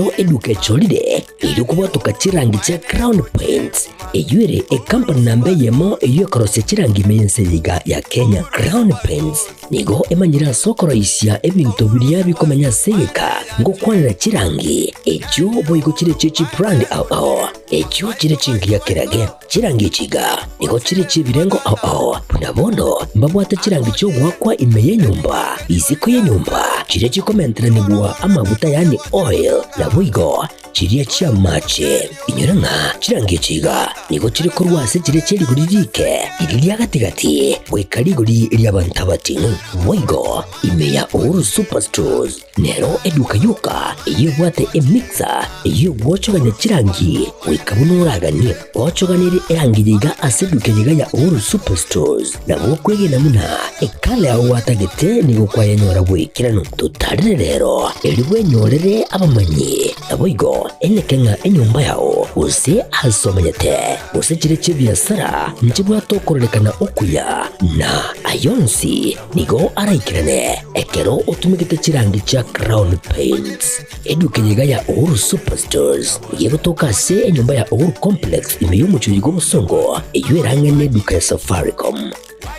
Nero eduke cholide ilikuwa tukachirangi cha Crown Paints eyuere company nambe yemo eyokorose chirangi mense liga ya Kenya. Crown Paints nigo emanyira sokoro isya ebintu biria bikomanya seka ngo kwanira chirangi echo boigo chire chichi brand ao echo chire chingi ya kirage chirangi chiga nigo chire chibirengo ao punabono mbabwata chirangi cyo gwakwa imeye nyumba isiko ye nyumba chire chikomentera nibwa amavuta yani oil na boigo chiriya chia mache inyoranga chirangi chiga nigo chire kurwase chire cheri guririke iriya gatigati wekari guri iriya bantabati boigo imeya Uhuru Superstores. Nero eduka yuka iyo bwate emixer iyo wochoganya chirangi wikabunuragani wochoganire erangi yiga aseduke yiga ya Uhuru Superstores na bokwege namuna ekale aho watagete nigo kwayanyora bwikirano tutarire rero eliwe nyorere abamanyi aboigo enekenga enyumba yao use asomanyete use chire chibiasara nchibwa tokorelekana okuya na ayonsi nigo araikirane ekero utumikite chirangi cha Crown Paints eduke yiga ya Uhuru Superstores yego tokase enyumba ya Uhuru Complex imeyumucho yigo musongo eyuerange neduka ya Safaricom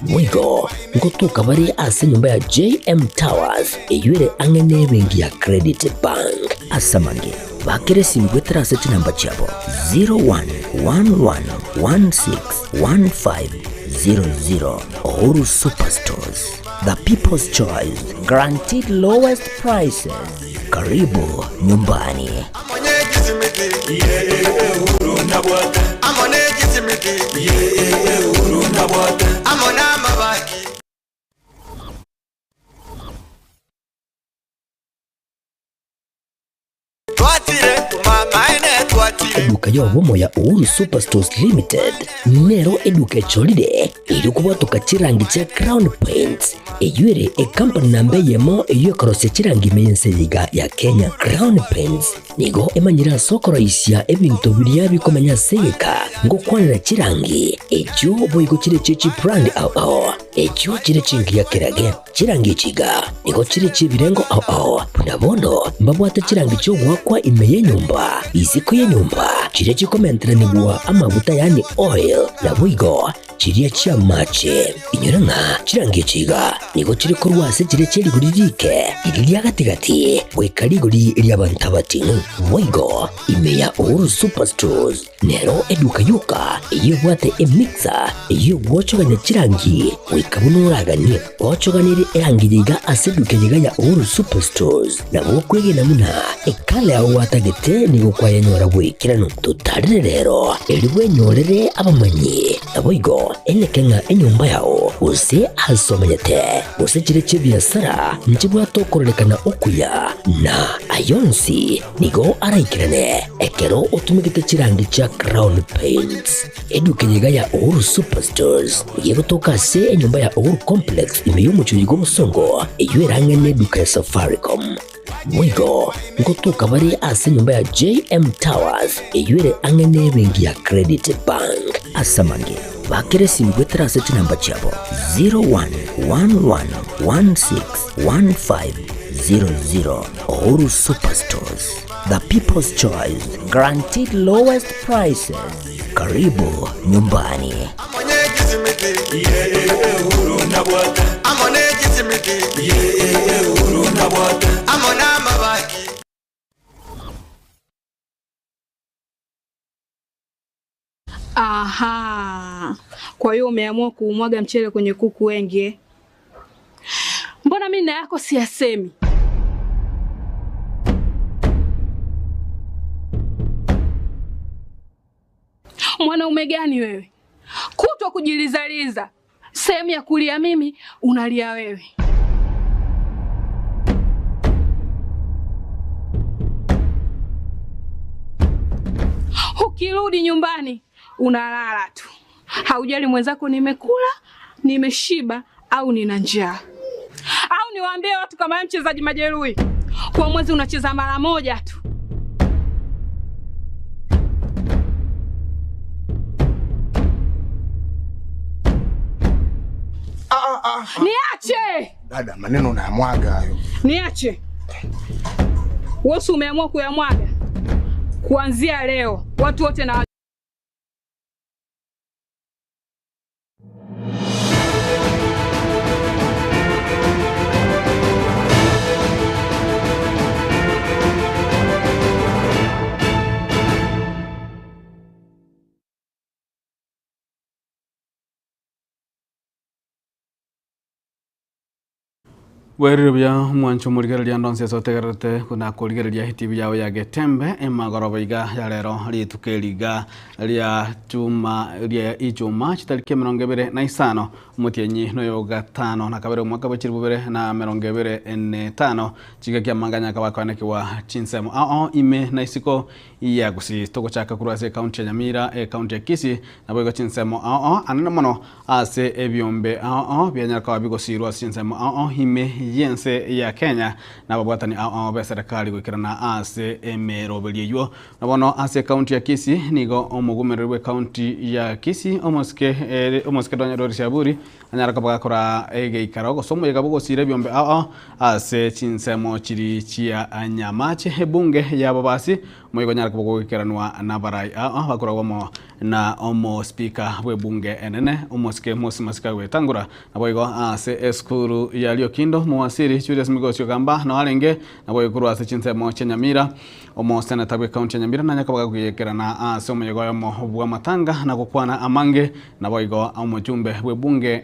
mwigo ngotuka bari ase nyumba ya JM Towers eyuere angene bengi ya Credit Bank asamange bakere simbwetera seti namba chabo 0111161500. Uhuru Superstores, the people's choice, guaranteed lowest prices. Karibu nyumbani. Eduka yobomo ya Uhuru Superstores Limited Nero eduke cholide ilikuwa tukachirangi cha Crown Paints eyuere company nambe yemo eyokorose chirangi mense liga ya Kenya. Crown Paints nigo emanyira sokoro isya ebintu biria bikomanya seka ngo kwanira chirangi echo boigo chire chichi brand ao echo chire chingi ya kirage chirangi chiga nigo chire chibirengo ao punabono mbabwata chirangi cyo gwakwa imeye nyumba isiko ye nyumba chire chikomentera nibwa amavuta yani oil na boigo chiriya chia mache inyoranga chirangi chiga nigo chire kurwase chire cheri guririke iriya gatigati wekari guri iriya bantabati boigo imeya Uhuru Superstores. Nero eduka yuka iyo bwate emixer iyo wochoganya chirangi wikabunuragani wochoganire erangi yiga aseduke yiga ya Uhuru Superstores na bokwege namuna ekale aho watagete nigo kwayanyora bwikirano tutarire rero eliwe nyorere abamanyi aboigo enekenga enyumba yao use asomanyete use chire chibiasara nchibwa tokorelekana okuya na ayonsi nigo araikirane ekero utumikite chirangi cha Crown Paints eduke yiga ya Uhuru Superstores yego tokase enyumba ya Uhuru Complex imeyumucho yigo musongo eyuerange neduka ya Safaricom mwigo ngotuka bari ase nyumba ya JM Towers eyuere angene bengi ya Credit Bank asamange bakere simbwetera seti namba chabo 0111161500. Uhuru Superstores, the people's choice, guaranteed lowest prices. Karibu nyumbani. Aha. Kwa hiyo umeamua kuumwaga mchele kwenye kuku wengi. Mbona mimi na yako siyasemi? Mwanaume gani wewe? Kutwa kujilizaliza. Sehemu ya kulia mimi, unalia wewe. Ukirudi nyumbani, unalala tu. Haujali mwenzako nimekula, nimeshiba au nina njaa. Au niwaambie watu kama mchezaji majeruhi. Kwa mwezi unacheza mara moja tu. Niache! Dada, maneno unayamwaga hayo. Niache. Wewe umeamua kuyamwaga. Kuanzia leo watu wote na Weribya mwancho murigereria ndonse sotegerete kuna kurigereria hitibi yawe ya Getembe emagoroba iga ya rero ritukeriga ria juma ria ijuma chitariki 25 mutienyi no yo gatano na kabere mwaka bachiribubere na 25 chiga kya manganya kabakwaneke wa chinsemo ime na isiko iya gusi toko chaka kurase county ya Nyamira county ya Kisii na bogo chinsemo anana mono ase ebyombe byanyaka wabigosirwa chinsemo ime yense ya Kenya na babwatani be serikali gwikirana ase emeroberie yo nabono ase county ya Kisii nigo omugumererwe county ya Kisii omoske donya Doris Yaburi anyaraka bagakora egeikaro gosomo yegabugosire byombe ase chinsemo chiri chia anyamache ebunge yabo basi moigo nyaraka bugwikiranwa na barai bakoragwamo na omo speaker webunge enene omoske mosimasika wetangura naboigo ase eskuru ya Liokindo muwasiri Julius Migosio gamba na walenge naboigo ase chinsemo cha Nyamira omo senator we county ya Nyamira nanyaka bagwikirana ase omoigo yomo bwa matanga na gukwana amange naboigo omujumbe webunge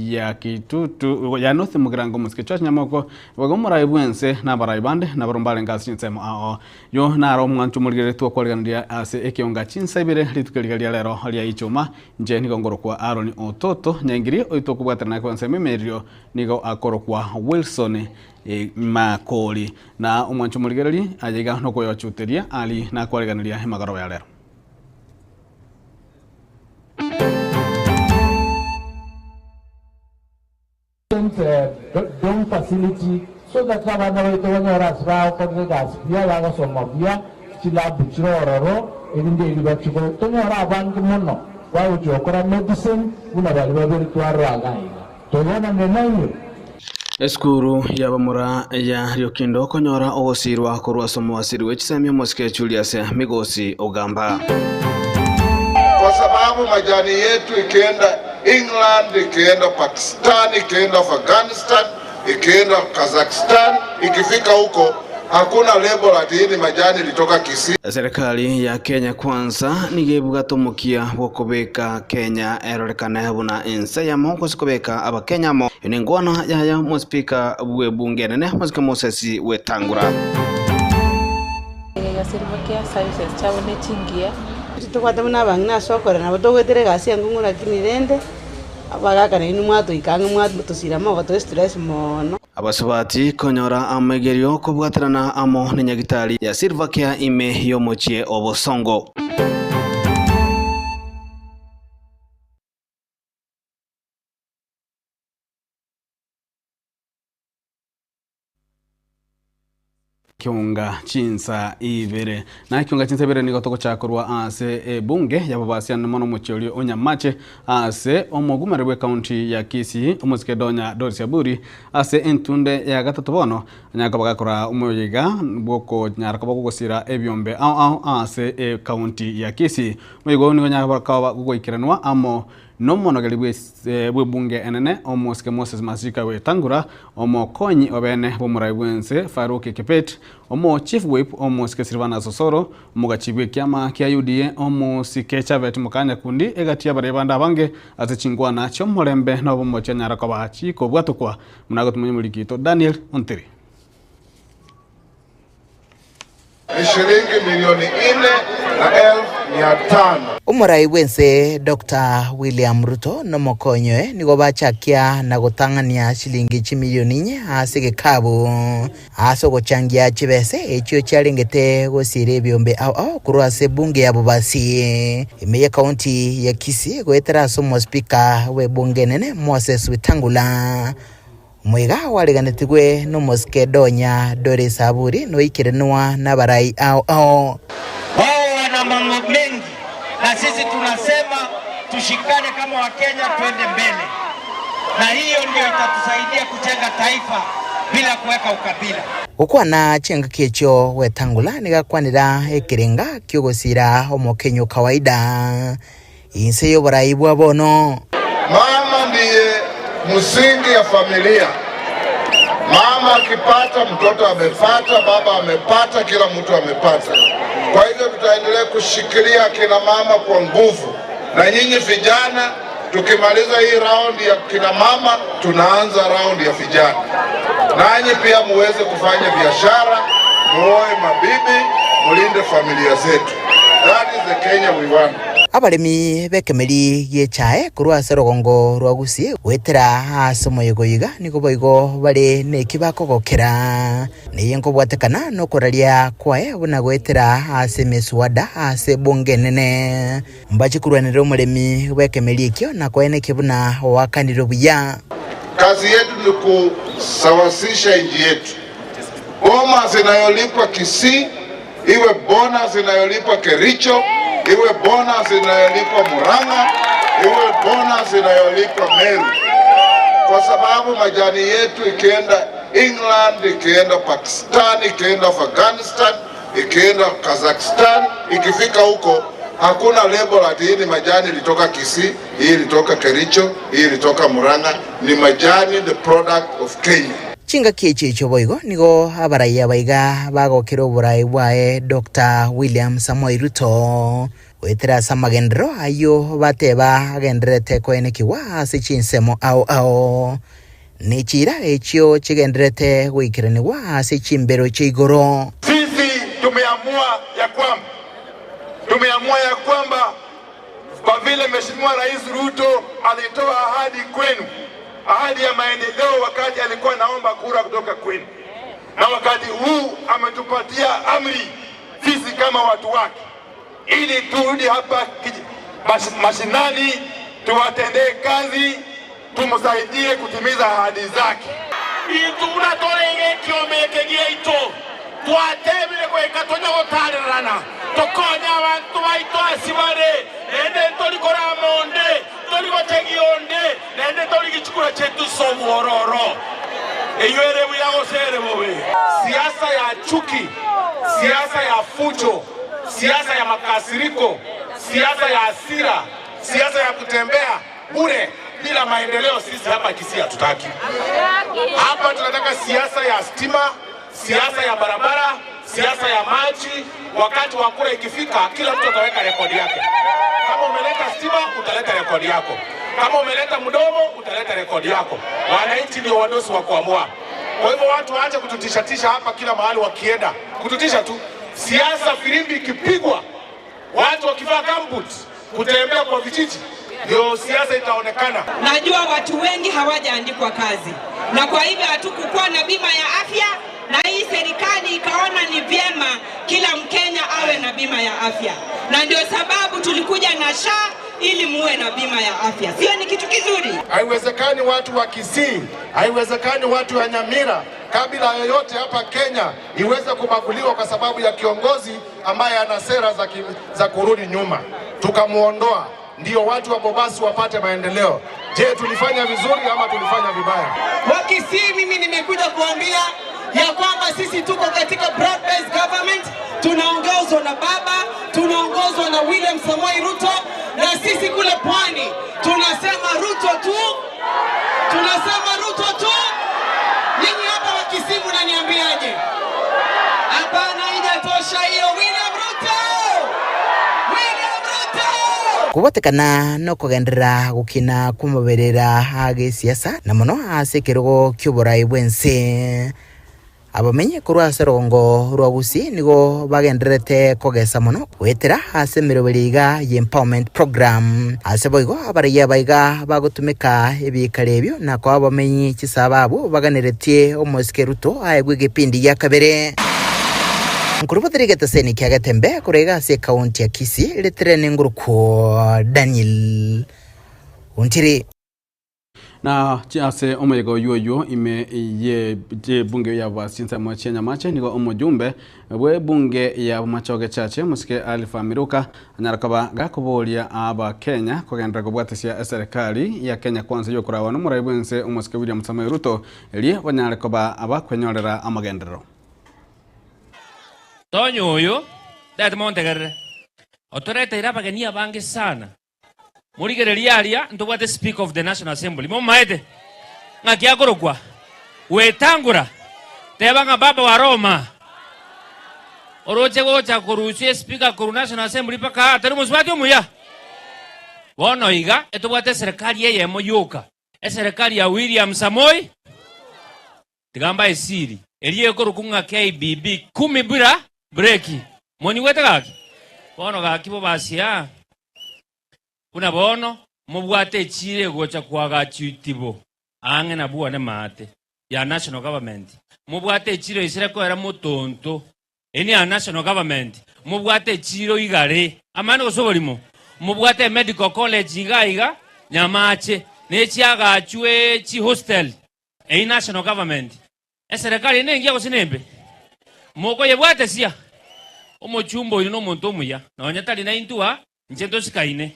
ya Kitutu ya North Mugirango muske church nyamoko bogo murai bwense na barai bande na barombale ngasi chinsemo yo naro mwanchu murigere tu kwaligandia ase ekionga chinsabire litukeligalia lero lia ichuma nje nigo ngorokwa Aaron Ototo nyangiri oitokubwatana kwa nsememerio nigo akorokwa Wilson Makoli na umwanchu murigereri ajiga no koyochuteria ali na kwaligandia hemagaro ya lero dome facility so that abana wetu banyora sibao kwa gas bya bagasoma bya kilabu kirororo ebindi ebibachiko tonyora abantu muno bawujokora medicine una bali babiri twaragaga tobona nenayo eskuru yabamura ya Liokindo konyora ogosirwa kurwa somo wasiri wechisemyo moske Julius Migosi ogamba kwa sababu majani yetu ikienda England, ikienda Pakistan, ikienda Afghanistan, ikienda Kazakhstan, ikifika huko hakuna label ati hii majani litoka Kisii. Serikali ya Kenya kwanza nigebuga tomukia wokobeka Kenya erorekana habuna ensa ya moko sikobeka aba Kenya mo inengona ya mo speaker webunge nene mosika Moses Wetangura ya Silvakia services chabone chingia tukwata muna bangna sokora na botogetere gasi ngungura kinirende abagaka ni mwato ikanga mwato tusira mo to stress mono abasubati konyora amegerio kubwatirana amo ni nyagitari ya Silvakia ime yomochie obosongo kiunga chinsa ibere na kiunga chinsa ibere ni gotoko chakorwa ase bunge yababasi mono muchori onyamache ase omogumerwe county ya Kisii omosike donya Doris Yaburi ase entunde ya gatatu bono nyaka bagakora umoyiga bwoko nyaraka bagogosira ebyombe ase county ya Kisii moyigo ni nyaka bakaba gugoikiranwa amo no monogeli bwebunge enene omosike Moses Masika Wetangura omokonyi obene bomurai bwense Faruki Kipet omo chief whip omosike Silvana Sosoro omugachibwe kiama kia UDA omosike Chabet mukanya kundi egatia barebanda bange atachingwana cyo mulembe no bomocha nyaraka bachi ko bwatokwa munago tumenye mulikito Daniel Onteri Shilingi milioni 4,500,000. Umurai wense Dr. William Ruto no mokonyo nigo bachakia na gutangania shilingi chimilioni 4 asige kabu aso gochangia chibese ekyo cyarengete gosire byombe kurwase bunge yabo basi imeye county ya Kisii gwetera somo speaker we bunge nene Moses Wetangula mwiga waleganetigwe no moske donya Doris Yaburi no ikirenwa na barai wao wana mambo mengi na sisi tunasema tushikane kama Wakenya twende mbele, na hiyo ndio itatusaidia kujenga taifa bila kuweka ukabila. Ukwana chenga kecho wetangula nigakwanira ekirenga kyogosira omokenyo kawaida inse yobaraibu abono. Mama ndiye msingi ya familia. Mama akipata, mtoto amepata, baba amepata, kila mtu amepata. Kwa hivyo tutaendelea kushikilia kina mama kwa nguvu. Na nyinyi vijana, tukimaliza hii raundi ya kina mama, tunaanza raundi ya vijana. Nanyi pia muweze kufanya biashara, muoe mabibi, mulinde familia zetu. That is the Kenya we want. Abaremi bekemeri yechae kurwa serogongo rwagusie wetera asomo yegoyiga niko boigo bari nekibakogokera niyengo bwatekana no koraria kwae buna gwetera asemeswada asebongenene mbachi kurwanira umuremi bekemeri ikyo na kwaene kibuna wakaniro buya. Kazi yetu ni kusawasisha nchi yetu. Bonus inayolipwa Kisii iwe bonus inayolipwa Kericho, iwe bonus inayolipwa Murang'a, iwe bonus inayolipwa Meru. Kwa sababu majani yetu ikienda England, ikienda Pakistan, ikienda Afghanistan, ikienda Kazakhstan, ikifika huko hakuna label ati hii ni majani ilitoka Kisii, hii ilitoka Kericho, hii ilitoka Murang'a. Ni majani, the product of Kenya. Chinga kichi boigo nigo abaraya baiga bagokero burai bwae Dr. William Samoei Ruto wetera samagendro ayo bateba agendrete koenekiwa asichinsemo ao nichira echio chigendrete wikiraniwa asichimbero chigoro. Sisi tumeamua ya kwamba kwa vile Mheshimiwa Rais Ruto alitoa ahadi kwenu, ahadi ya maendeleo wakati alikuwa naomba kura kutoka kwenu, na wakati huu ametupatia amri sisi kama watu wake ili turudi hapa mashinani tuwatendee kazi, tumsaidie kutimiza ahadi zake. Ituna torenge kiomeke gito tuatebile kwa ikatonya gotarerana tokonya abantu baito asibare ende tolikora monde tolikotegionde ende tolikichukura chetu somororo eyere buyago sere bobe. Siasa ya chuki, siasa ya fujo, siasa ya makasiriko, siasa ya hasira, siasa ya kutembea bure bila maendeleo, sisi hapa Kisii hatutaki. Hapa tunataka siasa ya stima, siasa ya barabara, siasa ya maji. Wakati wa kura ikifika, kila mtu ataweka rekodi yake. Kama umeleta stima, utaleta rekodi yako. Kama umeleta mdomo, utaleta rekodi yako. Wananchi ndio wadosi wa kuamua. Kwa hivyo watu waache kututishatisha hapa kila mahali wakienda. Kututisha tu. Siasa filimbi ikipigwa, watu wakivaa gumboot kutembea kwa vijiji, ndio siasa itaonekana. Najua watu wengi hawajaandikwa kazi, na kwa hivyo hatukukuwa na bima ya afya, na hii serikali ikaona ni vyema kila Mkenya awe na bima ya afya, na ndio sababu tulikuja na SHA ili muwe na bima ya afya. Sio ni kitu kizuri? Haiwezekani watu wa Kisii, haiwezekani watu wa Nyamira, kabila yoyote hapa Kenya iweze kubaguliwa kwa sababu ya kiongozi ambaye ana sera za kurudi nyuma. Tukamuondoa ndio watu wa Bobasi wapate maendeleo. Je, tulifanya vizuri ama tulifanya vibaya? Wa Kisii, mimi nimekuja kuambia ya kwamba sisi tuko katika broad based government, tunaongozwa na baba, tunaongozwa na William Samoei Ruto, na sisi kule pwani tunasema Ruto tu, tunasema Ruto tu. Nyinyi hapa wa Kisii mnaniambiaje? Hapana, inatosha hiyo. William Ruto, William Ruto. Kubatekana no kugendera gukina kumaberera age siasa na muno asekerogo kyuborai bwense abamenye kurwa serongo rwagusi nigo bagenderete kogesa muno wetera asemero beriga empowerment program aseboigo abariya baiga bagutumika ebikarebyo na kwa abamenye kisababu baganeretie omosikeruto aegwe gipindi ya kabere Nkurubatirige taseni kiagatembe kurega se kaunti ya Kisii letrene nguruko Daniel Untiri na chiase omego yoyo ime ye bunge ya wasinsa mwachenya mache nigo omujumbe bwe bunge ya machoge chache musike Alpha Miruka anyarakaba gakubolia aba Kenya kogendera kubwatisia serikali ya Kenya kwanza yokurawa no muraibense omusike William Samoei Ruto elie banyarakaba aba kwenyorera amagendero Tonyo uyu dete montegerere otorete iraba genia bange sana murigereria aria ntubwate Speaker of the National Assembly momaete ngakiagorokwa wetangura tebanga baba wa Roma oroche gocha korusie Speaker koru National Assembly paka atari muswati omuya bono iga etubwate serikali yeyemo yuka serikali ya William Samoei tigamba esiri eliye korukunga KBB 10 bura breki moni wete gaki bono gaki bo basia kuna bono mubwate chire gocha kwaga chitibo ange na buone mate ya national government mubwate chiro isire ko era mutonto eni ya national government mubwate chiro igare amani osobolimo mubwate medical college igaiga nyamache nechiaga achwe chi hostel e national government serikali nengia kusinembe moko yebwate sia omochumbo ino muntu muya nonyatali na intua njento sikaine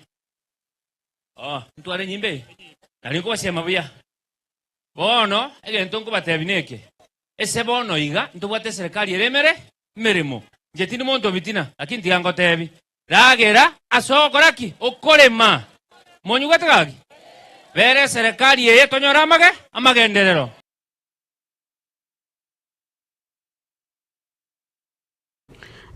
ntware nyimbe aliko sema buya bono egento nkubatebineke ese bono iga ntubwate serikali eremere mirimo njetini muntu bitina lakini tiango tebi ragera asokoraki okorema monyugate gaki bere serikali eye tonyoramage amagenderero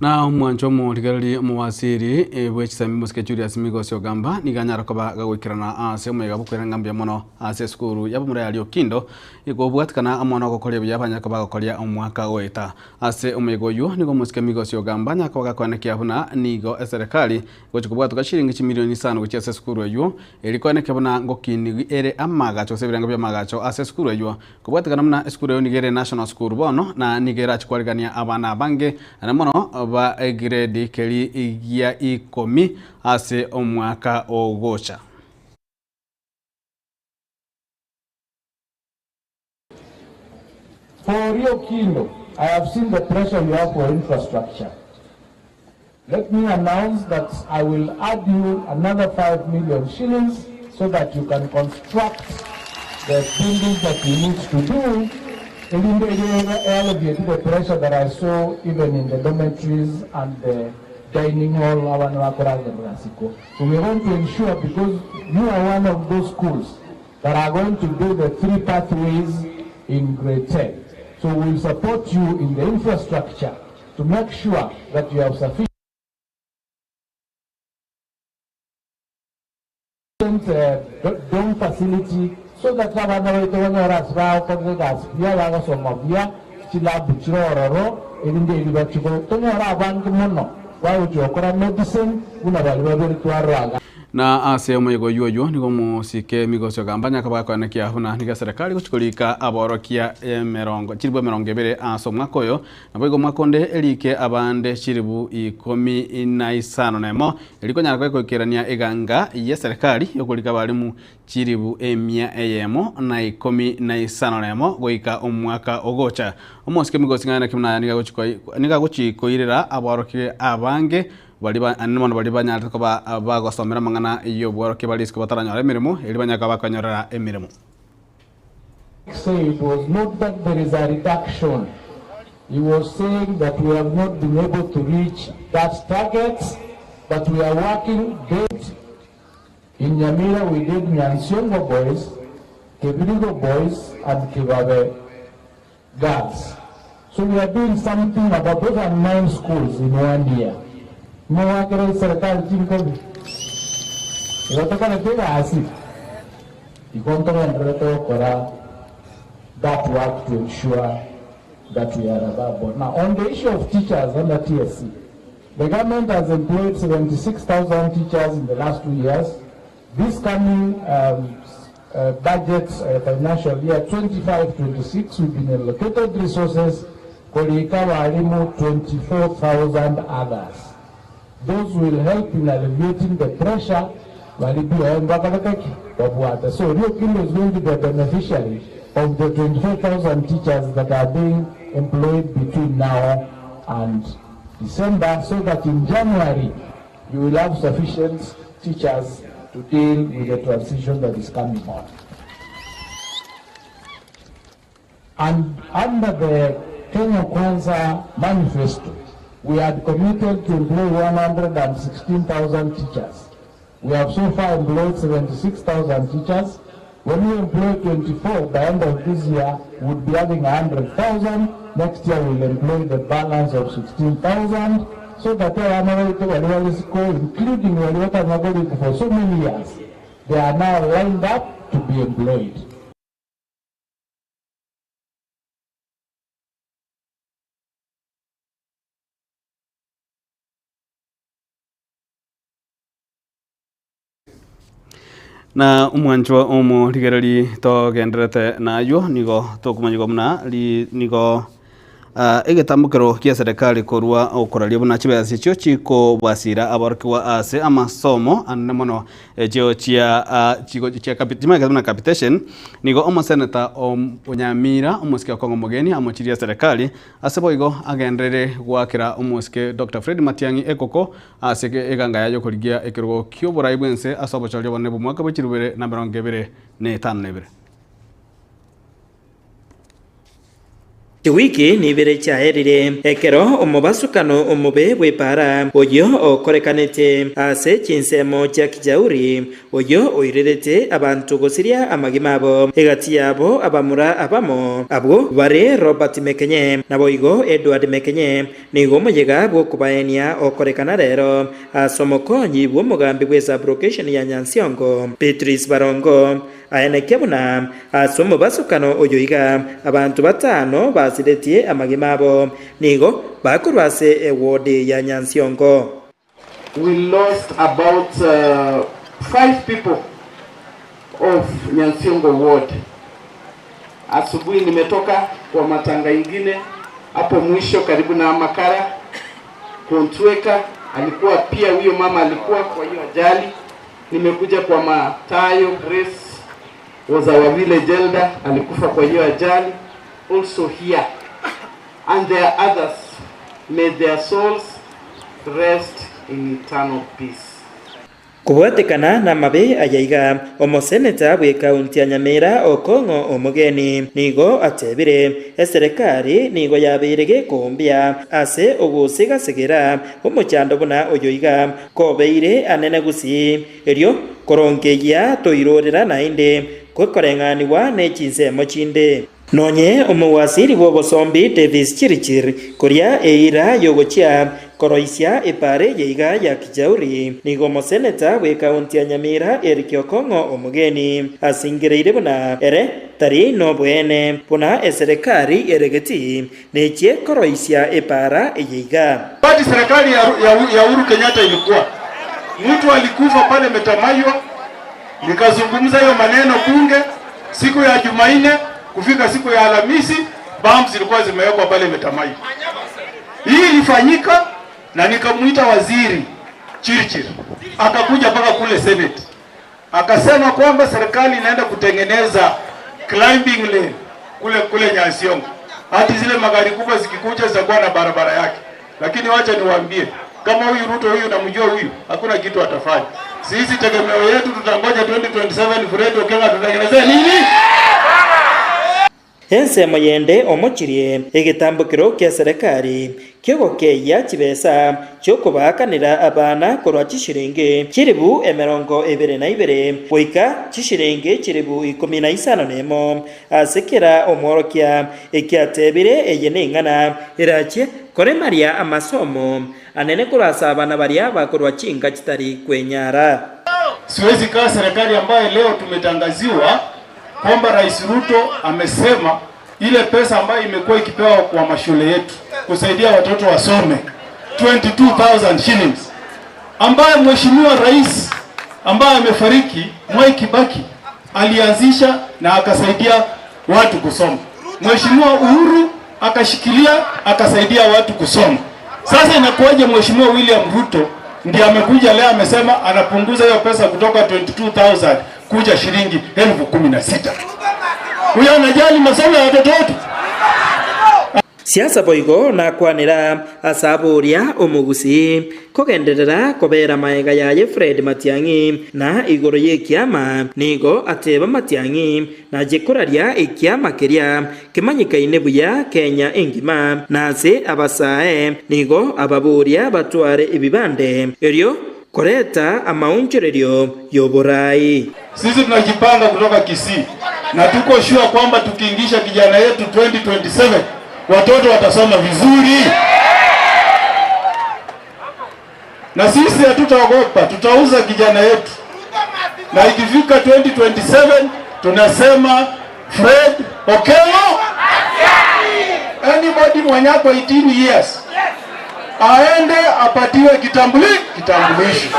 na mwancho murigarari muwasiri bwechisa mimuske Julius Migos Ogamba niganyara koba gagwikirana ase omega bukwera ngambia mono ase skuru yabo muri ali okindo igobwatikana amona gokoria byabanya koba gokoria omwaka weta ase omego yu nigo muske Migos Ogamba nyaka bagakonekia huna nigo serikali gochikobwatu gashiringi milioni 5 gochia ase skuru yu elikoneke buna ngokini ere amagacho sebiranga byamagacho ase skuru yu kobwatikana muna skuru yu nigere national school bono na nigera chikwarigania abana bange na mono ba grade keri ya 10 ase omwaka ogocha. For Rio Kindo, I have seen the pressure you have for infrastructure. Let me announce that I will add you another 5 million shillings so that you can construct the buildings that you need to do. Alleviate the pressure that I saw even in the dormitories and the dining hall. So we want to ensure, because you are one of those schools that are going to do the 3 pathways in grade 10. So we will support you in the infrastructure to make sure that you have sufficient dorm facility, so that abana wetu wanyarasba okagas bia yaga somabia chilabu chirororo elinde libachiko tonyora abantu muno wawo okora medicine una balibabiri twaraga na ase omuyego yuyo nigo musike Migos Ogamba nyaka bakonekia huna niga serikali guchikolika aborokia emerongo chiribu emerongo ebere aso mwakoyo naboigo mwakonde elike abande chiribu 15 nemo eliko nyaka kwekirania eganga ye serikali yokulika balimu chiribu emia eyemo na 15 nemo goika omwaka ogocha omosike Migos ngana kimna niga guchikoirira aborokie abange baliba animo baliba ko bagosomera mangana iyo bworoke balisiko bataranyora emirimo elibanyaka bakanyorera emirimo. Say it was not that there is a reduction. He was saying that we have not been able to reach that target, but we are working great. In Nyamira we did Nyansiongo boys, Kebirigo boys and Kibabe girls. So we are doing something about those 9 schools in 1 year. Mwakere serikali chimkobi iwataka tega asi ikontoka ndreto kora that work to ensure that we are above. Now on the issue of teachers under TSC, the government has employed 76,000 teachers in the last 2 years. This coming budget financial year 25-26 we've been allocated resources kolika walimu 24,000 others. Those will help in alleviating the pressure. So Rio Kindo is going to be a beneficiary of the 24,000 teachers that are being employed between now and December, so that in January you will have sufficient teachers to deal with the transition that is coming on. And under the Kenya Kwanza manifesto, we had committed to employ 116,000 teachers. We have so far employed 76,000 teachers. When we employ 24 by end of this year, we'll be having 100,000. Next year we'll employ the balance of 16,000. So that including for so many years, they are now lined up to be employed. Na umwanchwa omo ligerali to genderete na yo nigo to kumanyigo mna nigo egetambukiro kia serikali korwa okuralia buna chibesi cyo chiko basira abarkiwa ase amasomo annemono ejyo chia chiko chia capitation nigo omo senator Onyamira omusike Kongo mugeni amochiria serikali aseboigo agendere gwakira omusike Dr. Fred Matiang'i ekoko aseke eganga yayo kurigia ekirugo kyo buraibwense asobochorio bone bumwaka bwechirubere na 2025. Wiki ni bere chaerire ekero omobasukano omobe bwepara oyo okorekanete ase chinsemo cha kijauri oyo oirerete abantu gosiria amagimabo egati yabo abamura abamo abo bare Robert Mekenye naboigo Edward Mekenye nigo moyega bwo kubaenia okorekana rero asomokonyi bwo mugambi bwe sublocation ya Nyansiongo Patrice Barongo ayenekebuna asomo basukano oyo iga abantu batano basiretie amagimabo nigo bakurwase ewode ya Nyansiongo. We lost about 5 people of Nyansiongo ward. Asubuhi nimetoka kwa matanga ingine hapo mwisho karibu na Makara Kontweka, alikuwa pia huyo mama alikuwa kwa hiyo ajali. Nimekuja kwa Matayo Grace was our village elder, alikufa kwa hiyo ajali also here, and there are others. May their souls rest in eternal peace. Kuwatekana na mabe ayaiga omoseneta bwe kaunti ya Nyamira Okongo omugeni nigo atebire eserikali nigo yabirege kumbia ase ogusiga segera omochando buna oyoiga kobeire anene gusi eryo koronkeya toirorera nainde kwekorenganiwa nechinsemo chinde nonye omuwasiri bw'obosombi Davis Chirichir kuria eira yogochia koroisia epare yeiga ya kijauri nigo moseneta bwe kaunti ya Nyamira Eric Okongo omugeni asingireire buna ere tari no bwene buna eserikali eregeti nechie koroisia epara yeiga. Badi serikali ya Uhuru Kenyatta ilikuwa mtu alikufa pale Metamayo, nikazungumza hiyo maneno bunge siku ya Jumanne. Kufika siku ya Alhamisi bombs zilikuwa zimewekwa pale Metamayo. Hii ilifanyika na nikamuita waziri Chirchir akakuja mpaka kule Senate akasema kwamba serikali inaenda kutengeneza climbing lane kule Nyansiongo, hadi zile magari kubwa zikikuja zitakuwa na barabara yake. Lakini wacha niwaambie, kama huyu Ruto huyu namjua huyu, hakuna kitu atafanya. Sisi tegemeo yetu tutangoja 2027 Fred Okenga tutengenezea nini? Ensemo yende omochirie egitambukiro kia serikali kyogokeya chibesa chokubakanira abana korwa chishiringi chiribu 22 boika chishiringi chiribu 15 nemo asekera omworokia ekiatebire eyenengana irachie koremaria amasomo anene kurasa abana baria bakorwa chinga chitari kwenyara. Siwezi kaa serikali ambayo leo tumetangaziwa kwamba Rais Ruto amesema ile pesa ambayo imekuwa ikipewa kwa mashule yetu kusaidia watoto wasome 22,000 shillings ambaye mheshimiwa rais ambaye amefariki Mwai Kibaki alianzisha na akasaidia watu kusoma. Mheshimiwa Uhuru akashikilia akasaidia watu kusoma. Sasa inakuwaje mheshimiwa William Ruto ndiye amekuja leo amesema anapunguza hiyo pesa kutoka 22,000 kuja shilingi 16,000? Huyo anajali masomo ya watoto wetu? siasa boigo na kwanira asaburia omugusi kogenderera kobera maega ya Fred Matiang'i na igoro yekiama nigo ateba Matiang'i na jekuraria ikiama keria kimanyikaine buya Kenya engima nase abasae nigo ababuria batware ibibande erio koreta amaunchererio yoborai. Sisi tunajipanga kutoka Kisii na tuko sure kwamba tukiingisha kijana yetu 2027 watoto watasoma vizuri. Na sisi hatutaogopa, tutauza kijana yetu. Na ikifika 2027 tunasema Fred Okello anybody mwenye ako 18 years aende apatiwe kitambulisho.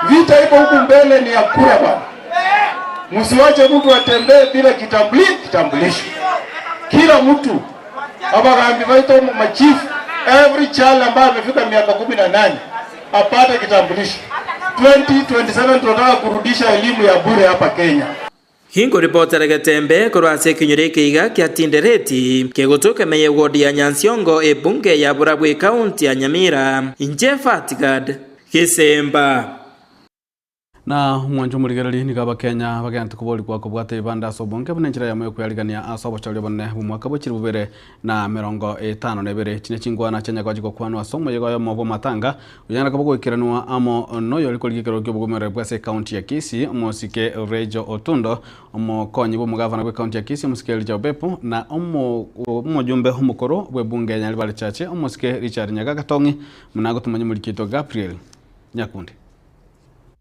Vita ipo huku mbele ni ya kura bwana. Msiwache mtu atembee bila kitambulisho. Kila mtu abagambi baito machifu every child ambaye amefika miaka 18 apate kitambulisho. 2027 tunataka kurudisha elimu ya bure hapa Kenya. Hingo reporter Gatembe korwase kinyureke iga kya Tindereti kegotoka meye wodi ya Nyansiongo bunge ya Burabwe County ya Nyamira inje Fatigad Kisemba na mwanjo murigereri ni gaba Kenya bagenda kuboli kwa kubwate ibanda sobonke bunenjira yamwe kuyarigania asobo cyari bonne mu mwaka bukiri bubere na 52 kine kingwana cyanya kwajiko kwano asomo yego yo mobo matanga uyana kaboko ikiranwa amo noyo liko ligikero cyo bugomere bwase county ya Kisii Mosike Rejo Otundo omukonyi bo mugavana bwe county ya Kisii Mosike Rejo Bepo na omujumbe umukoro bwe bunge nyali bale chache Mosike Richard Nyagatongi munago tumanyi muri kito Gabriel Nyakundi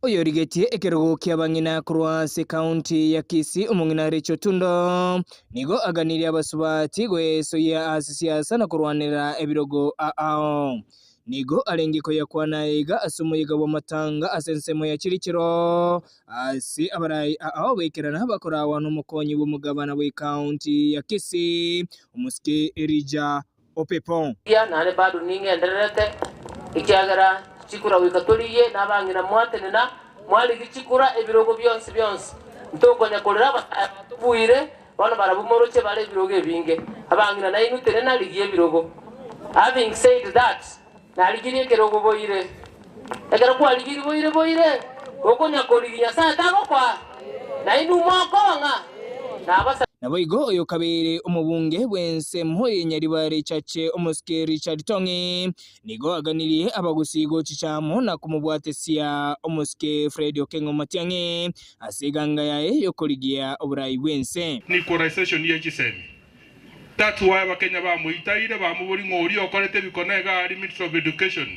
oyo rigetie ekerogo kyabangina kurwase county ya Kisii umungina Recho Tundo nigo aganiri abasubati gweso ya asisiasa na kurwanira ebirogo ao nigo alengiko yakwana iga asumuyiga bo matanga asensemo ya Kirikiro asi abarai ao bekerana bakora abantu mukonyi bo mugabana we county ya Kisii umuske Erija Opepon ya nane badu ningenderete ikiagara chikura wikatoliye nabangira mwatene na mwali gichikura ebirogo byonse ntoko nyakolera batubuire bana barabumoroche bale ebirogo ebinge abangira na inutene na ligiye ebirogo. Having said that na ligiye kerogo boire egera kwa ligiri boire oko nyakoliginya sa tago kwa na inu moko nga na basa naboigo oyo kabere umubunge bwense mhoye nyaribare chache Omuske Richard Tongi nigo aganiriye abagusigo cicamo na kumubwatesia Omuske Fred Okello Matiang'i asiganga yae yokoligia oburayi bwense ni corazation ye kisemi. That's why Wakenya bamuitaire bamuburi ngori okorete bikonega ari Ministry of Education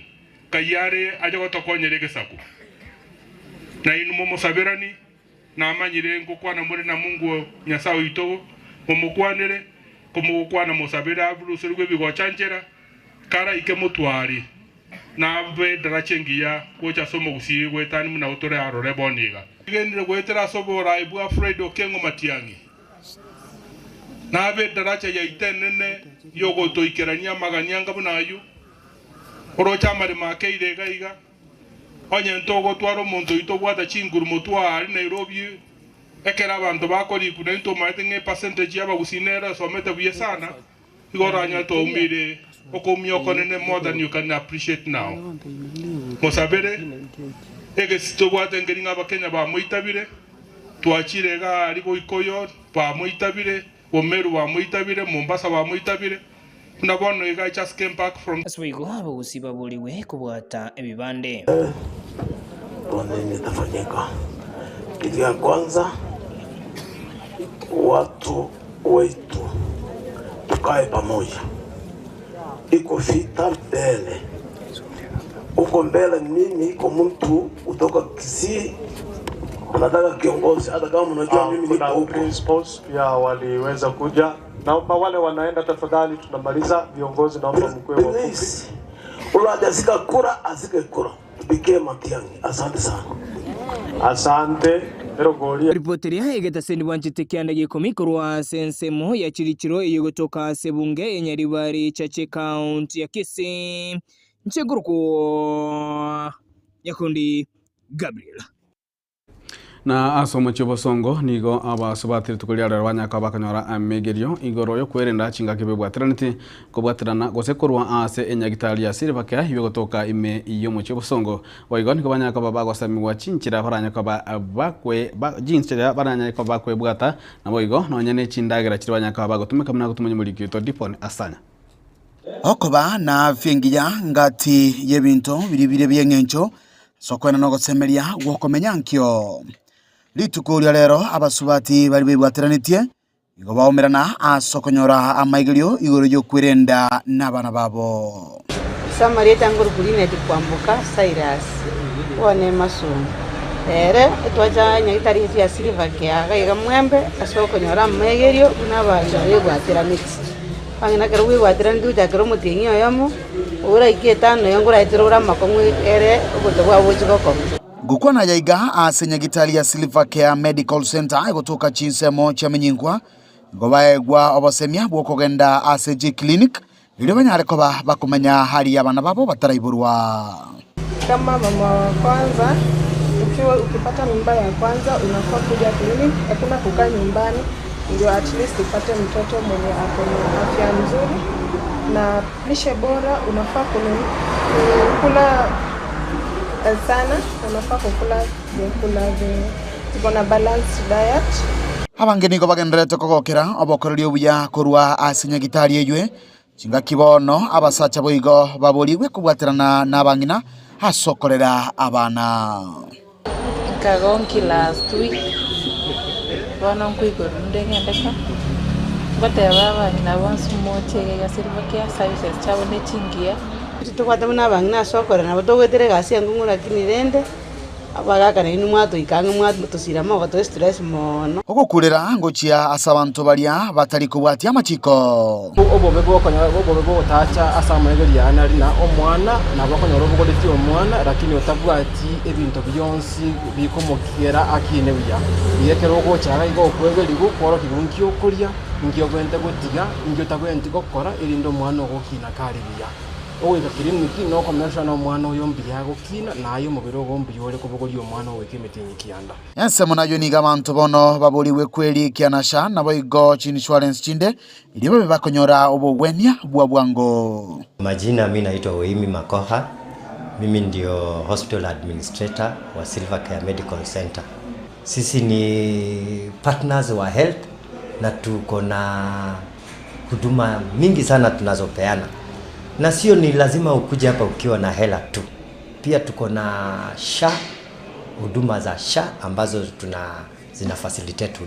kayare aje gotokonyere gesaku na inu momusabirani na amanyire ngukwana muri na Mungu Nyasaye ito mumukwanire kumukwana musabira rusurwe bigochanjera kara ike mutwari na be darachengiya kocha somo gusigwe tani muna utore arore boniga igendire gwetera sobora ibwa Fred Okello Matiang'i na be daracha ya itenene yogoto ikerania maganyanga bunayu orocha mari makeire gaiga onye ntogo twaro muntu itobwata chinguru mutwari Nairobi ekera abantu bakori kuna into maitenge percentage yaba gusinera somete buye sana igoranya to umire okomyo konene more than you can appreciate now mosabere ege sitobwata ngeringa Bakenya ba muitabire twachire ga aribo ikoyo ba muitabire Bomeru ba muitabire Mombasa ba muitabire nabona iga just came back from aswigo abagusiba buliwe kubwata ebibande nini itafanyika. Kitu ya kwanza watu wetu tukae pamoja. Iko vita mbele. Uko mbele mimi iko mtu kutoka Kisii anataka kiongozi hata kama unajua mimi niko huko. Principals pia waliweza kuja. Naomba wale wanaenda tafadhali tunamaliza viongozi naomba mkue wafupi. Ula hajasika kura asike kura. Tupigie Matiang'i. Asante sana. Asante. Ripoti ya egeta sendi wanjite kyanda gikomikoro sensemo ya Kirikiro iyo gotoka sebunge enyaribari chache county ya Kisii ncheguruko Nyakundi Gabriel na asomo chobosongo nigo abasubatire tukulia rwanyaka bakanyora amegerio igoro yo kwerenda chinga kibebwatiraniti kubwatirana gosekorwa ase enyagitari ya Silvacare ibe gotoka ime iyo mu chobosongo waigo niko banyaka babagwasamigwa chinchira baranyaka bakwe jinchira baranyaka bakwe bwata na waigo nonyane chindagira chiri banyaka bagotumika muna gutumanya muri kito dipone asanya okoba na fingiya ngati yebinto biribire byengencho sokwena no gutsemeria gukomenya nkyo litukuria rero abasubati bari bibwatiranitie igo baomerana asokonyora amaigirio igoro yo kwirenda nabana babo Samarieta ngurugurine dikwambuka Cyrus one masomo etwaja nyagitari ya Silvacare ga mwembe asokonyora amaigirio nabanja bibwatiranitie angina kero bibwatiranitie ujakero mutingi oyamo ura ikietano yongura itirura makongwe ere ubutwa bujigoko gukwana yaiga asenya gitali ya Silvacare Medical Center igotoka chinsemo cha menyingwa gobaegwa obosemia bwokogenda ACG clinic ile banyare koba bakumenya hali y'abana babo bataraiburwa. Kama mama wa kwanza ukipata mimba ya kwanza unafaa kuja clinic, hakuna kukaa nyumbani, ndio at least upate mtoto mwenye ako na afya nzuri na lishe bora. Unafaa kula sana, unafaa kukula vyakula viko na balanced diet. Abangeni ko bagenderete kogokera obokorerio buya korwa asenya gitari eywe chinga kibono abasacha boigo baboriwe kubwaterana nabangina hasokorera abana kagonki last week bana nkuigorunde ngendeka bate baba na once moche ya Silvacare services chabone chingia tukwata muna bangina sokorera nabo togwetere gasi angungura kinirende abagakana inu mwato ikanga mwato tusira mo bato stress mono ogokurera ngochia asabantu baria batari kubwatia amachiko obobe bwo tacha asamegeri anari na omwana nabakonyoro bugoreti omwana lakini otabwati ebintu byonsi bikomokera akine bya yekero gochaga igo kwegeri gukoro kigunkyo kuria ngyo gwente gutiga ngyo tagwente gokora irindo mwana ogokina kari bya owiga kiriniki no komesha no mwana oyombi yago kina nayo mubiro gombi yore kubugori omwana owekemetinyi kianda yanse munayo ni gabantu bono baburiwe kweli kianasha nabo igo insurance chinde iliwe bakonyora obogwenia bwa bwango. Majina mimi naitwa Oimi Makoha, mimi ndio hospital administrator wa Silvacare Medical Center. Sisi ni partners wa health na tuko na huduma mingi sana tunazopeana. Na sio ni lazima ukuje hapa ukiwa na hela tu. Pia tuko na SHA, huduma za SHA ambazo zina facilitate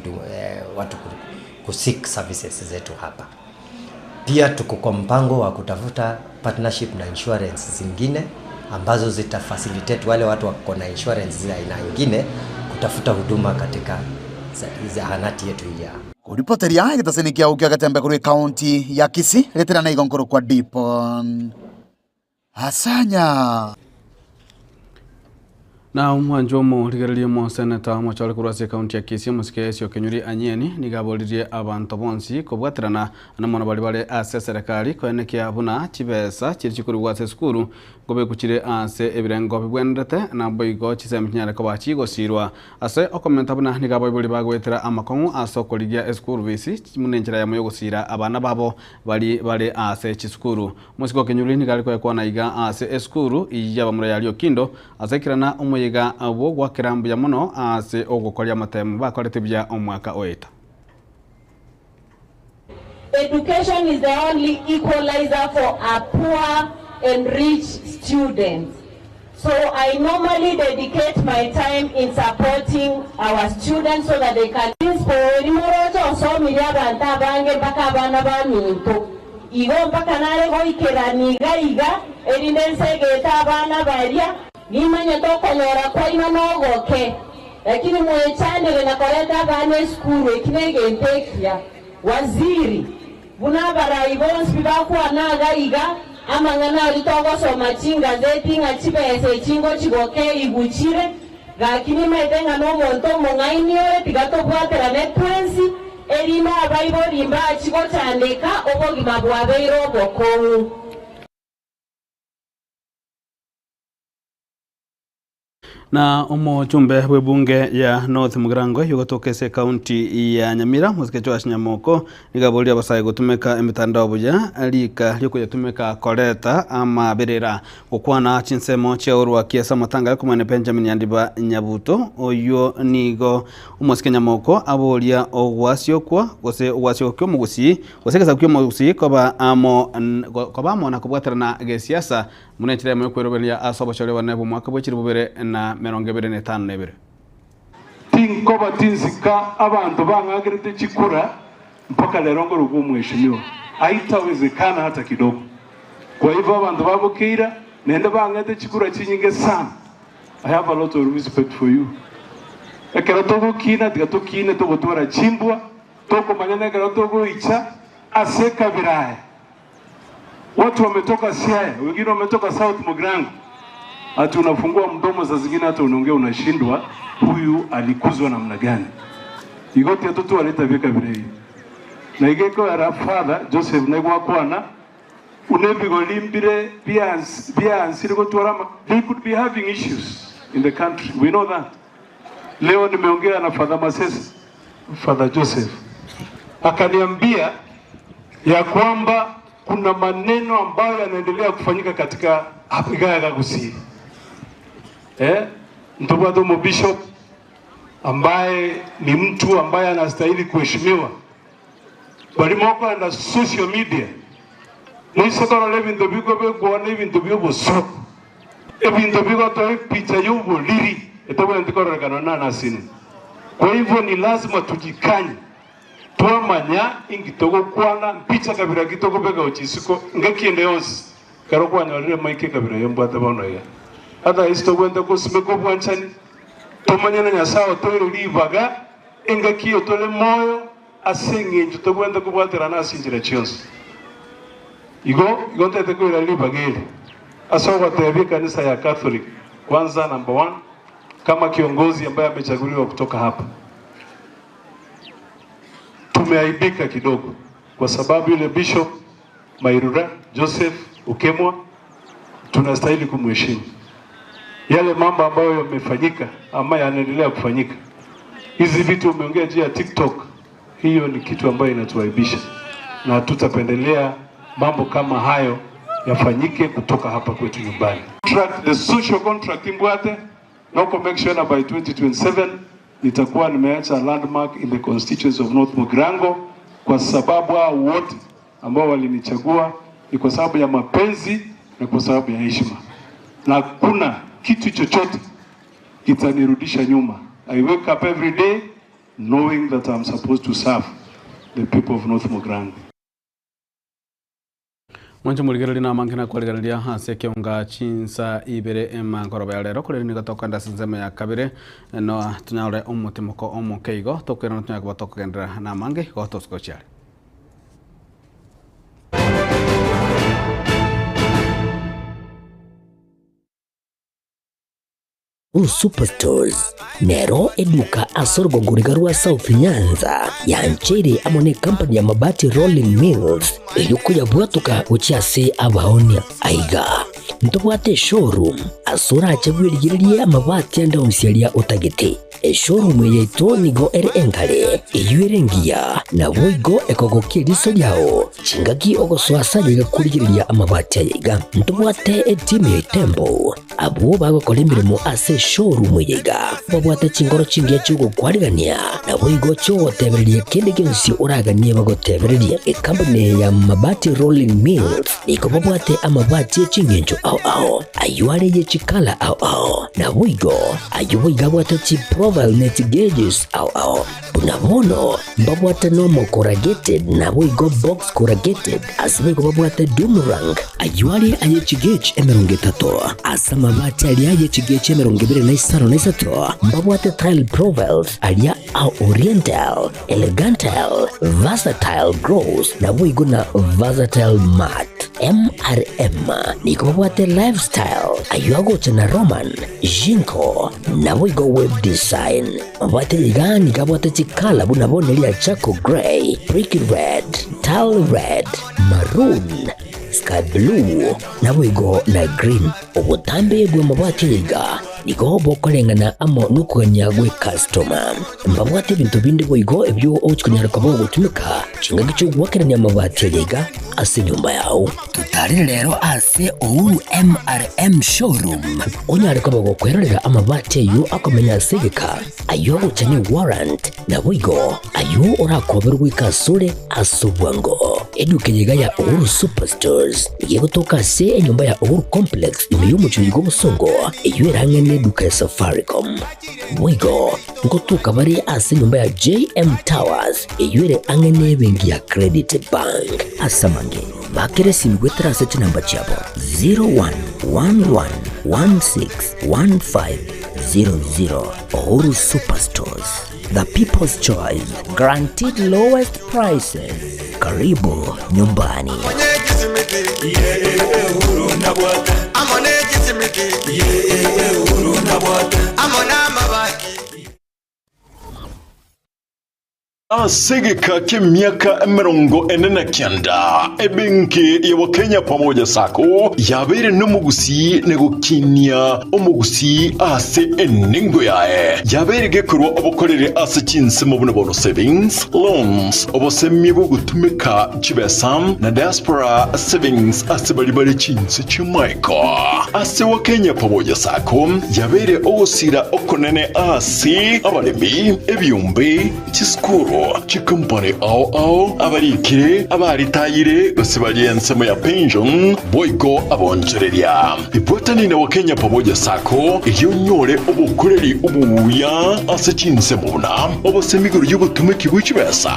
watu kusik services zetu hapa. Pia tuko kwa mpango wa kutafuta partnership na insurance zingine ambazo zita facilitate wale watu wako na insurance za aina nyingine kutafuta huduma katika zahanati yetu ya kuripoteria gitasenikia ukia gatembe kuri county ya Kisii letera na igonkoro kwa Dipon Asanya na mwanjomo ligerelie mo senator mwachole kurwase county ya Kisii musike sio kenyuri anyeni nigabolirie abantu bonsi kobwaterana na mwana bali ase serikali kwenekia buna chibesa chiri wase skuru gobe kuchire ase ebirengo bibwendete na boigo chisemnyare ko bachigo sirwa ase okomenta buna nigaboibuli bagwetera amakongu asokoligia eskuru visi munenjira ya moyo gusira abana babo bali ase chiskuru musiko kenyuri nigali kwa na iga ase eskuru iyaba muri yalio kindo asekirana yiga abo gwakirambu ya muno ase ogukoria matemu bakorete bya omwaka oita. Education is the only equalizer for a poor and rich students. So I normally dedicate my time in supporting our students so that they can inspire imoroto so miliyabanta bange baka bana baminto. Igo mpaka nare go ikeraniga erindense geta bana baria nimanya tokonyora kwa ino nogoke lakini mwechandele na koleta bane skuru ikinege ntekia waziri bunabara ibonsi bibakwa nagaiga amangana litogo soma chinga zeti nga chibese chingo chigoke iguchire lakini maitenga no monto mongaini ore tigato bwatera netwensi erima abayibo rimba chigo chandeka obogima bwabeiro bokongu Na omujumbe w'ebunge ya North Mugirango yugotokese kaunti ya Nyamira musikecho wa Shinyamoko nigaburia abasayi gutumika emitandao buya alika lyokuyatumika koreta ama berera gukwana chinsemo chia urwa kiesa matanga kumane Benjamin Yandiba Nyabuto oyo nigo umusike Nyamoko aboria ogwasyo kwa gose ogwasyo kyo mugusi gosekeza kyo mugusi koba amo na kubwaterana gesiasa munechire mu kwerobelia asobashore banebo mwaka bwekiri bubere na 25 tinkoba tinzika abantu bangagirite chikura mpaka lero ngo rugumweshimiwa haitawezekana hata kidogo. Kwa hivyo abantu babukira nende bangate chikura chinyinge sana. I have a lot of respect for you. Ekera togo kina digatokine togo tora chimbwa toko manyana ekera togo icha aseka biraya. Watu wametoka Siaya, wengine wametoka South Mugirango. Hata unafungua mdomo za zingine hata unaongea unashindwa huyu alikuzwa namna gani. Igoti watoto waleta vika birei. Na igeko ya father Joseph Negwa kwana unebigo limbire bia ansiriko tuarama. They could be having issues in the country. We know that. Leo nimeongea na Father Masese, Father Joseph. Akaniambia ya kwamba kuna maneno ambayo yanaendelea kufanyika katika Afrika ya Gusii. Mtobado mo bishop ambaye ni mtu ambaye anastahili kuheshimiwa. Balimoko na social media. Mwisokoro lebinto bigo begwana ibinto bigo soko. Ebinto bigo to picha yubo liri etobo ndikoro kanona nasini. Kwa hivyo ni lazima tujikanye. Tuamanya ingitogo kwana picha kabira gitogo bega ochisiko ngakiende yonsi karo kwanya rire maike kabira yombata bono ya hata isto gwenda kusimeko bwanchani tomanya na nyasawo toiro livaga ngakiyo tole moyo asenge njito gwenda kubwatira nasinjira chionsi igo tete ko ira livageli asawa tebe kanisa ya Catholic kwanza number 1 kama kiongozi ambaye amechaguliwa kutoka hapa. Tumeaibika kidogo kwa sababu yule Bishop Mairura Joseph Ukemwa tunastahili kumheshimu. Yale mambo ambayo yamefanyika ama yanaendelea kufanyika, hizi vitu umeongea juu ya TikTok, hiyo ni kitu ambayo inatuaibisha na tutapendelea mambo kama hayo yafanyike kutoka hapa kwetu nyumbani. The social contract imbwate na make sure na by 2027 nitakuwa nimeacha landmark in the constituency of North Mugirango kwa sababu hao wote ambao walinichagua ni kwa sababu ya mapenzi na kwa sababu ya heshima. Na kuna kitu chochote kitanirudisha nyuma. I wake up every day knowing that I'm supposed to serve the people of North Mugirango. Mwancho muligera lina mangina kwa ligera hase kionga chinsa ibere ema ngoroba ya lero kule ni gatoka nda sinzema ya kabire no tunyale umutimoko omukeigo tokera no tunyaka batoka gendera na mange go toskochari. Superstores Nero eduka asorgo ngurigarua South Nyanza ya nchiri amone company ya mabati Rolling Mills yuko ya bwatuka uchiase abaonia aiga ntobwate showroom asura achabwirigirie amabati anda onsialia utagete showroom yeto nigo enkale eyuerengia na boigo ekogokiriso yao chingaki ogoswasa yiga kurigiriria amabati aiga ntobwate team Tembo abo bagokolimbire mu ase showroom yiga babwate chingoro chingia chugo kwarigania na boigo cho tebererie kende kensi uraganie bagotebererie company ya mabati Rolling Mills iko babwate amabati chingenjo au ayuare ye chikala au na boigo ayuiga bwate chi profile net gauges au bunabono babwate normal corrugated na boigo box corrugated asibigo babwate Dumarang ayuare aye chigage emerongetato asama mabati aliaye chigage emerongibire na isato babwate tile profiles alia au oriental elegantal versatile gross na boigo na versatile mat MRM niko babwate lifestyle ayuago chana Roman Jinko na boigo web design babwate ligani kabwate chikala bunabone lia Chaco Grey Brick Red Tile Red Maroon Sky Blue na boigo na green ubutambe gwe mabwate liga nigo bokorengana amo nukugania gwe customer mbabwate bintu bindi boigo ebyo ochikunyaraka bo gutumika chinga gicho gwakerania amabati yega ase nyumba yao tutari rero ase Uhuru MRM showroom onyareka bagokwerera amabati yo akomenya segeka ayo guchani warrant na boigo ayo orakoberwa ikasure asubwango eduke yega ya Uhuru Superstores yego toka se enyumba ya Uhuru Complex niyo muchuyigo busongo iyo erangene duka ya Safaricom boigo ngotuka bari ase nyumba ya JM Towers iyo ere angene bengi ya Credit Bank asamange bakere simgwetera sete namba chabo 0111161500 Uhuru Superstores, the people's choice, guaranteed lowest prices. Karibu nyumbani. Asegeka k'emyaka 49 ebenki ya Wakenya Pamoja Sacco yabere n'umugusi negukinia umugusi ase eningo yae yabere gekurwa obukorere ase kinsemo buno savings loans obosemi bugutumika chibesam na diaspora savings ase bari kinse chimaiko ase Wakenya Pamoja Sacco yabere ogusira okonene ase abalemi ebyumbe chiskuru chikumpane ao abarikire abaritayire basibaliensemo ya pension boigo abonjereria ibotani na Wakenya Pamoja Sacco yonyore obukoreri ubuya ase kinsemo buna obosemigoro y'ubutumiki bw'ikibesa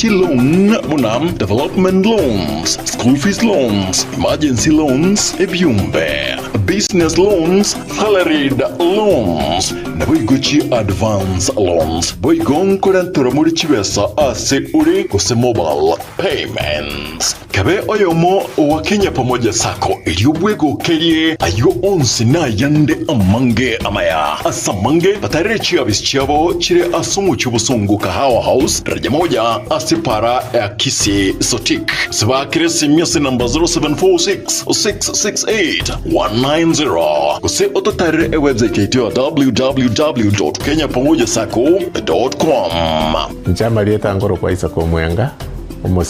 loan muna development loans, school fees loans, emergency loans, ebyumbe business loans, salaried loans na boigo advance loans boigo nkorantora muri kibesa ase uri kuse mobile payments kabe oyomo Wakenya Pamoja Sacco iliyobwego kerie ayo onsi na yande amange amaya asamange batarechi abisichabo chire asumu chubusongo Kahawa House raja moja asipara ya Kisi Sotik siba kiresi miasi namba 0746-668-190 kuse ototare website yetu www.kenyapamojasacco.com. Njama lieta ngoro kwa Isako Mwenga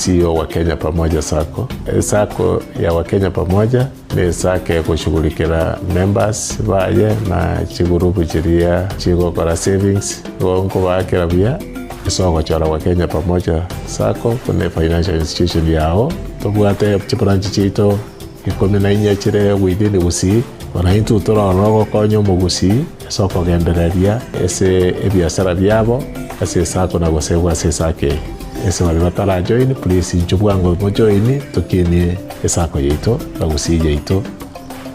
CEO wa Kenya Pamoja Sacco. Sacco ya Wakenya Pamoja ni sake kushughulikira members baye na chigurupu chiria chigokora savings wonko bakira bia isongo chora Wakenya Pamoja Sacco kune financial institution yao tobwate branch chito ikome na inya chire within usi wanaintu torono konyo mugusi soko gendereria ese ebiasara byabo ase Sacco na gosewa ase sake ese wali batala join please njubwango mo join tukini Sacco yeito na gusi yeito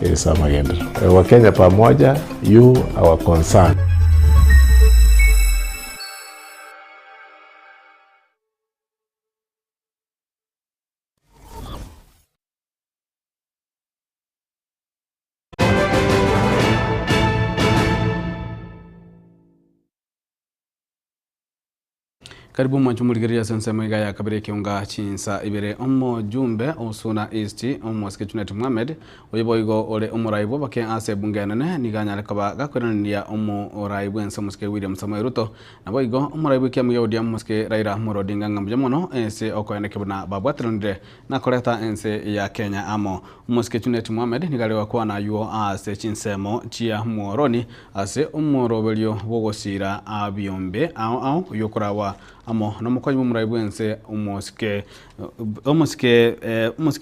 esa magenda Wakenya Pamoja you our concern. Karibu mwanchumurigiria sensemo iga ya kabire kiunga chinsa ibere omo jumbe osuna East omo Sketchunet Mohamed oyiboigo ole omuraibo bake ase bungenene niganya kaba gakwerania omo oraibo ense muske William Samoei Ruto naboigo omuraibo kya muyodi muske Raila Amolo Odinga ngamjamono ense okoene kibuna babwatronde na koleta ense ya Kenya amo omo Sketchunet Mohamed nigalewa kwa na yuo ase chinsemo chia muoroni ase omorobelio bogosira abiombe au yokurawa amo namukonyi mumuraibu ense umoske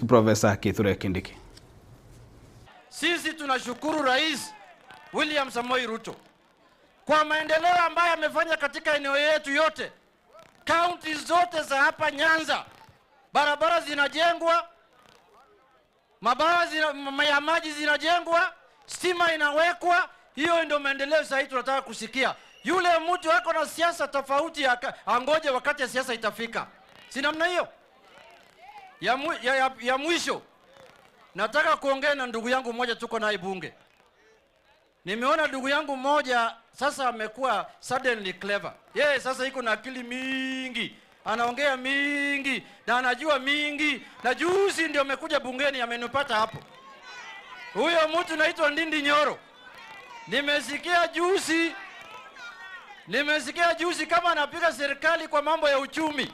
Professor Kithure Kindiki. Sisi tunashukuru Rais William Samoei Ruto kwa maendeleo ambayo amefanya katika eneo yetu yote. Kaunti zote za hapa Nyanza barabara zinajengwa, mabawa ya maji zinajengwa, stima inawekwa. Hiyo ndio maendeleo sasa tunataka kusikia. Yule mtu wako na siasa tofauti angoje wakati ya siasa itafika. Si namna hiyo? Ya mwisho nataka kuongea na ndugu yangu mmoja tuko naye bunge. Nimeona ndugu yangu mmoja sasa amekuwa suddenly clever. Yeye sasa iko na akili mingi, anaongea mingi na anajua mingi, na juzi ndio amekuja bungeni amenipata hapo. Huyo mtu naitwa Ndindi Nyoro. Nimesikia juzi kama anapiga serikali kwa mambo ya uchumi.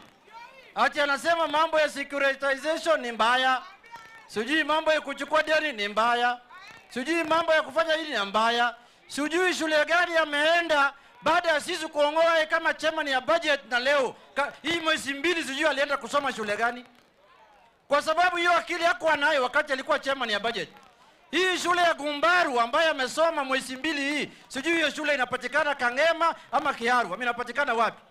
Ati anasema mambo ya securitization ni mbaya. Sijui mambo ya kuchukua deni ni mbaya. Sijui mambo ya kufanya hili ni mbaya. Sijui shule gani ameenda baada ya sisi kuongoa kama chairman ya budget, na leo hii mwezi mbili sijui alienda kusoma shule gani. Kwa sababu hiyo akili hakuwa nayo wakati alikuwa chairman ya budget. Hii shule ya Gumbaru ambaye amesoma mwezi mbili hii, sijui hiyo shule inapatikana Kangema ama Kiharu, inapatikana wapi?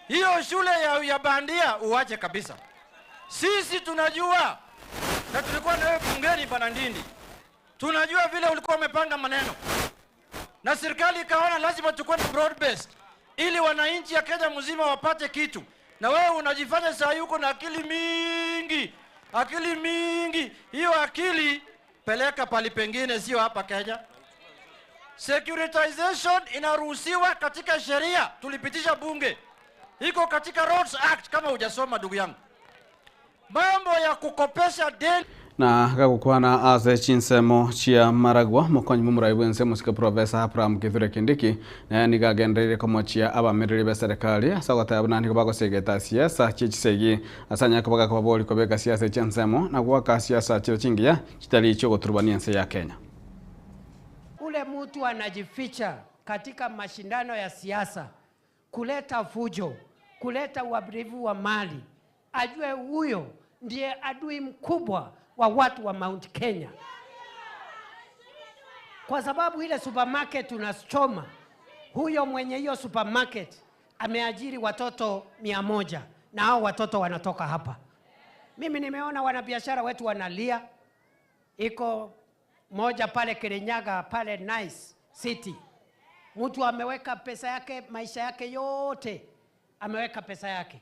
Hiyo shule ya bandia uache kabisa. Sisi tunajua, na tulikuwa na wewe bungeni Bwana Ndindi. Tunajua vile ulikuwa umepanga maneno. Na serikali ikaona lazima tukue broad based ili wananchi ya Kenya mzima wapate kitu. Na wewe unajifanya saa yuko na akili mingi. Akili mingi. Hiyo akili peleka pali pengine, sio hapa Kenya. Securitization inaruhusiwa katika sheria, tulipitisha bunge. Iko katika Roads Act kama hujasoma ndugu yangu. Mambo ya kukopesha deni na gagukwana ase chinsemo chia maragwa mokonyi mumuraibu nsemo sika Professor Abraham Kithure Kindiki na nigagenderere komochia abamiriri be serikali asagota abunani kubago segeta siasa chichisegi asanya kubaga kubaboli kobeka siasa chinsemo na kuwaka siasa chichingia chitali cyo guturubania nse ya Kenya. Ule mtu anajificha katika mashindano ya siasa kuleta fujo, kuleta uabrivu wa mali, ajue huyo ndiye adui mkubwa wa watu wa Mount Kenya. Kwa sababu ile supermarket tunachoma, huyo mwenye hiyo supermarket ameajiri watoto 100 na hao watoto wanatoka hapa. Mimi nimeona wanabiashara wetu wanalia. Iko moja pale Kirinyaga pale Nice City. Mtu ameweka pesa yake, maisha yake yote ameweka pesa yake.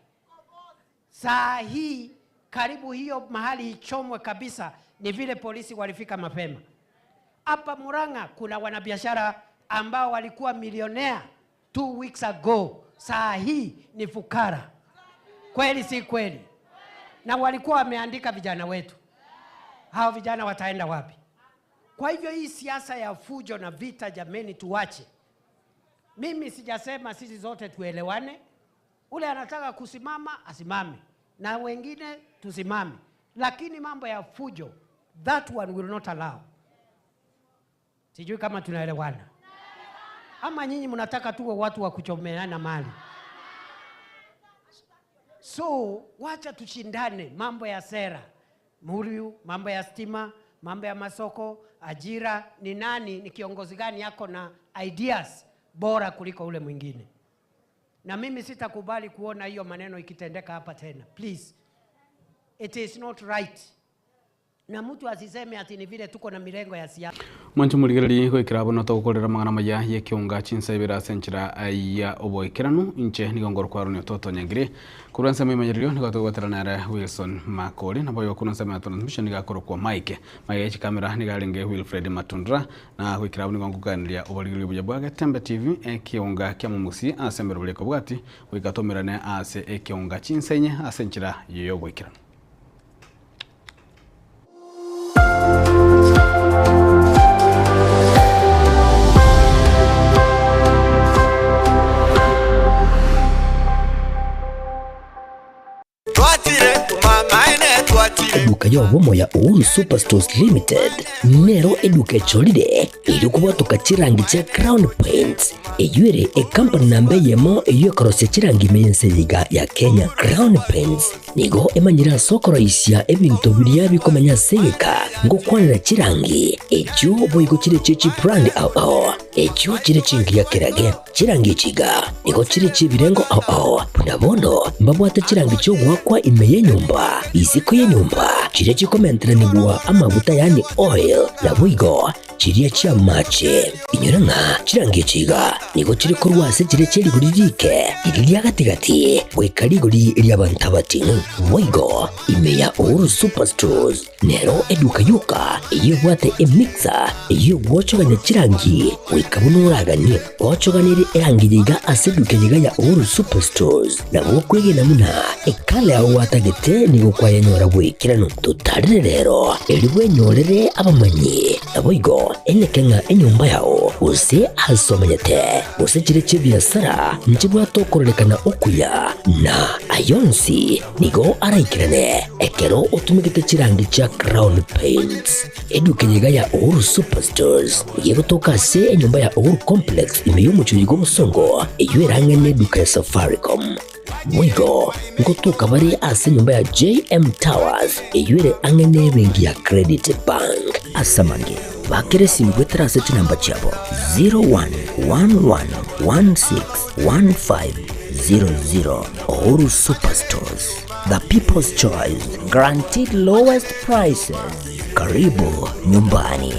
Saa hii karibu hiyo mahali ichomwe kabisa, ni vile polisi walifika mapema. Hapa Murang'a kuna wanabiashara ambao walikuwa milionea 2 weeks ago, saa hii ni fukara. Kweli si kweli? Na walikuwa wameandika vijana wetu. Hao vijana wataenda wapi? Kwa hivyo hii siasa ya fujo na vita, jameni, tuache. Mimi sijasema sisi zote tuelewane. Ule anataka kusimama asimame, na wengine tusimame, lakini mambo ya fujo, that one will not allow. Sijui kama tunaelewana. Ama nyinyi mnataka tuwe watu wa kuchomeana mali? So wacha tushindane mambo ya sera, Muriu, mambo ya stima, mambo ya masoko, ajira, ni nani, ni kiongozi gani yako na ideas bora kuliko ule mwingine. Na mimi sitakubali kuona hiyo maneno ikitendeka hapa tena. Please. It is not right. Na mtu asiseme ati ni vile tuko na mirengo ya siasa. Mwanchu muligirali ko ikirabo no tokorera magana maya ye kiunga chinsabira senchira ya oboikiranu inche nigongoro kwa runyo toto nyangire kuransa memejerio ni gotogotera na Wilson Makoli na boyo kunansa ma transmission ni gakoro kwa Mike ya kamera ni galinge Wilfred Matundra na ko ikirabo ni gongukanira oboligirali bujabwaga Tembe TV kiunga kya mumusi asembero bule ko bwati wikatomerane ase kiunga chinsenye asenchira yo boikiranu. Eduka ya womo ya Uhuru Superstores Limited nero eduka cholide ilikuwa tukachirangi cha Crown Paints eyuere company nambe yemo eyo korose chirangi meyense yiga ya Kenya. Crown Paints nigo emanyira soko raisia ebintu biria bikomanya seka ngo kwanira chirangi echo boigo chire chichi brand ao echo chire chingi ya kirage chirangi chiga nigo chire chibirengo ao punabono mbabwate chirangi cyo gwakwa imeye nyumba iziko ye nyumba chire chikomentera nigwa amavuta yani oil na buigo chiria chia mache inyoranga chirangi chiga nigo chire kurwase chire chiri guririke iriria gatigati bwekarigori iria bantabatinu buigo imeya Uhuru Superstores nero eduka yuka iyo bwate emixer iyo gwochoganya chirangi wikabunuragani gwochoganire erangi yiga aseduke yiga ya Uhuru Superstores na gwokwege namuna ekale aho watagete nigo kwa yenyora bwikirano tutarire rero eriwe nyorere abamanyi na buigo muno ene kenga enyumba yao use asomanyete use chiriche biasara njibwa tokorelekana okuya na ayonsi nigo araikirane ekero utumikite chirangi cha Crown Paints edukenyega ya Uhuru Superstores yegotoka se enyumba ya Uhuru Complex imiyomo chuyigo musongo eyuerangene duka ya Safaricom mwigo ngotuka bari ase nyumba ya JM Towers eyuere angene bengi ya Credit Bank asamange bakere simu gwetera seti namba chabo 0111161500. Uhuru Superstores, the people's choice, guaranteed lowest prices. Karibu nyumbani.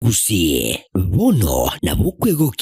Usie bono na bukwegokia